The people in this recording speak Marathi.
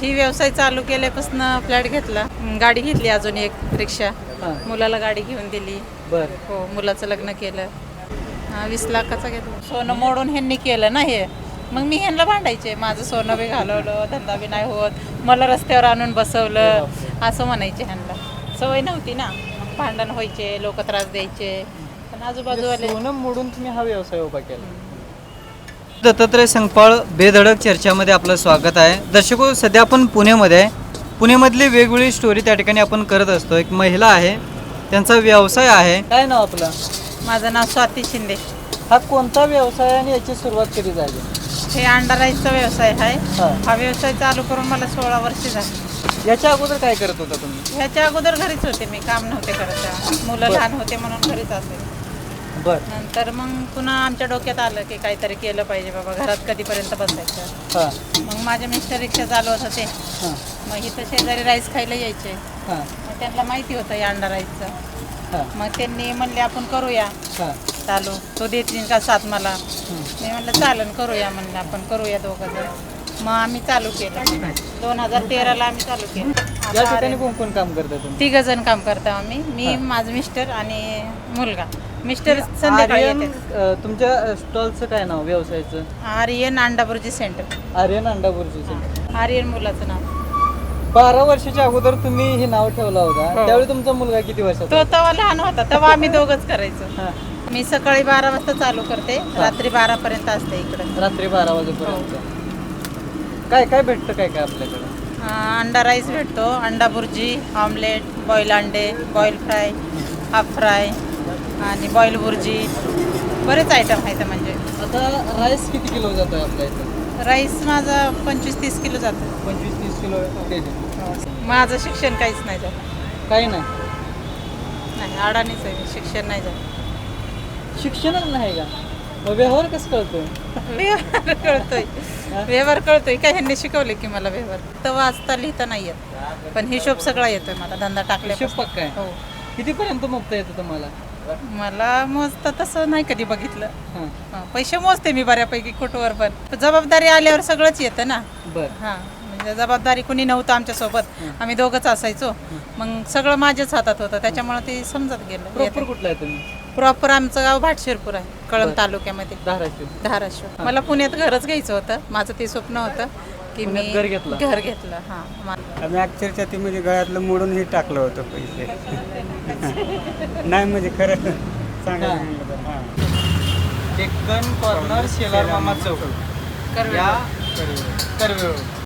ही व्यवसाय चालू केल्यापासून फ्लॅट घेतला, गाडी घेतली, अजून एक रिक्षा, मुलाला गाडी घेऊन दिली. बर हो, मुलाचं लग्न केलं. 20 लाखाचा घेतलं. सोनं मोडून ह्यांनी केलं ना हे, मग मी ह्यांना भांडायचे, माझं सोनं बी घालवलं, धंदा बी नाही होत, मला रस्त्यावर आणून बसवलं, असं म्हणायचे ह्यांना. सवय नव्हती ना, भांडण व्हायचे, लोक त्रास द्यायचे, पण आजूबाजूवाले. सोनं मोडून तुम्ही हा व्यवसाय उभा केला. दत्तात्रय संगपाळ बेधडक चर्चामध्ये आपलं स्वागत आहे. दर्शको, सध्या आपण पुण्यामध्ये आहे. पुण्यामधली वेगवेगळी स्टोरी त्या ठिकाणी आपण करत असतो. एक महिला आहे, त्यांचा व्यवसाय आहे. काय नाव आपलं? माझं नाव स्वाती शिंदे. हा कोणता व्यवसाय आणि याची सुरुवात कधी झाली? हे अंडा राईसचा व्यवसाय आहे. हा व्यवसाय चालू करून मला 16 वर्ष झाली. याच्या अगोदर काय करत होता तुम्ही? ह्याच्या अगोदर घरीच होते, मी काम नव्हते करत तेव्हा. मुलं लहान होते म्हणून घरीच असेल. बर. नंतर मग पुन्हा आमच्या डोक्यात आलं की काहीतरी केलं पाहिजे बाबा, घरात कधीपर्यंत बसायचं. मग माझे मिस्टर रिक्षा चालवत होते, मग इथं शेजारी राईस खायला यायचे. मग त्यांना माहिती होतं या अंडा राईसचं. मग त्यांनी म्हणले आपण करूया चालू, तो देतील का साथ मला? मी म्हणलं चालन, करूया म्हणलं, आपण करूया दोघं जण. मग आम्ही चालू केलं. 2013ला आम्ही चालू केलं. या ठिकाणी कोण कोण काम करता तुम्ही? 3 जण काम करतो आम्ही, मी, माझं मिस्टर आणि मुलगा. मिस्टर संध्याकाळी येते. तुमच्या स्टॉलचं काय नाव व्यवसायाचं? आर्यन अंडा बुर्जी सेंटर. आर्यन अंडा बुर्जी सेंटर. आर्यन मुलाचं नाव. 12 वर्षाच्या अगोदर तुम्ही हे नाव ठेवलं होता, त्यावेळी तुमचा मुलगा किती वर्षाचा? तो तेव्हा लहान होता, तेव्हा आम्ही दोघंच करायचो. मी सकाळी 12 वाजता चालू करते, रात्री 12 पर्यंत असते इकडे. रात्री 12 वाजेपर्यंत. काय काय भेटतं, काय काय आपल्याकडे? अंडा राईस भेटतो, अंडा बुर्जी, ऑमलेट, बॉईल अंडे, बॉईल फ्राय, हाफ फ्राय आणि बॉईल बुर्जी, बरेच आयटम आहेत. म्हणजे आता राईस किती किलो जातो आहे आपल्या इथं? राईस माझा 25-30 किलो जातो. 25-30 किलो. माझं शिक्षण काहीच नाही झालं. काही नाही. अडाणीच आहे, शिक्षण नाही झालं. शिक्षणच नाही का? मग व्यवहार कसं कळतोय? व्यवहार कळतोय, व्यवहार कळतोय. काय ह्यांनी शिकवले की मला व्यवहार तर वाचता लिहिता नाही येत, पण हिशोब सगळा येतोय मला. धंदा टाकल्या पक्का आहे. हो. कितीपर्यंत मोजता येतं तुम्हाला? मला मोजता तसं नाही कधी बघितलं. पैसे मोजते मी बऱ्यापैकी कुठवर, पण जबाबदारी आल्यावर सगळंच येतं ना. बरं. म्हणजे जबाबदारी कुणी नव्हतं आमच्यासोबत, आम्ही दोघंच असायचो, मग सगळं माझ्याच हातात होतं, त्याच्यामुळे ते समजत गेलं. प्रॉपर कुठला आहे तुम्ही? प्रॉपर आमचं गाव भाटशिरपूर आहे, कळंब तालुक्यामध्ये, धाराशिव. मला पुण्यात घरच घ्यायचं होतं, माझं ते स्वप्न होतं की मी घर घेतलं. आम्ही अक्षरशः ते म्हणजे गळ्यातलं मोडून हे टाकलं होतं पैसे. नाही म्हणजे खरं सांगा. डेक्कन कॉर्नर, शेलार मामा चौक, करवेळ. करवेळ.